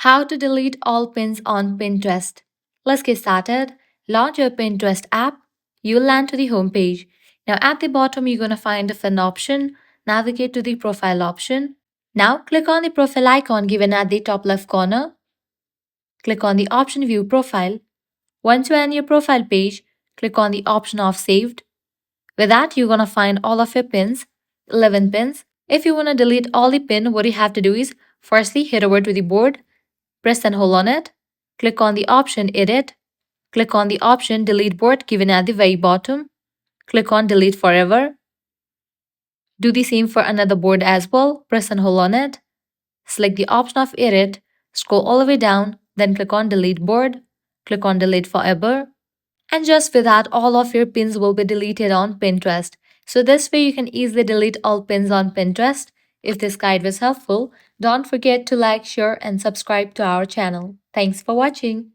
How to delete all pins on Pinterest. Let's get started. Launch your Pinterest app. You'll land to the home page. Now at the bottom, you're going to find the Pin option. Navigate to the Profile option. Now click on the profile icon given at the top left corner. Click on the option View Profile. Once you're on your profile page, click on the option of Saved. With that, you're going to find all of your pins, 11 pins. If you want to delete all the pin, what you have to do is firstly head over to the board. Press and hold on it. Click on the option Edit. Click on the option Delete Board given at the very bottom. Click on Delete Forever. Do the same for another board as well. Press and hold on it. Select the option of Edit. Scroll all the way down. Then click on Delete Board. Click on Delete Forever. And just with that, all of your pins will be deleted on Pinterest. So this way you can easily delete all pins on Pinterest. If this guide was helpful, don't forget to like, share and subscribe to our channel. Thanks for watching.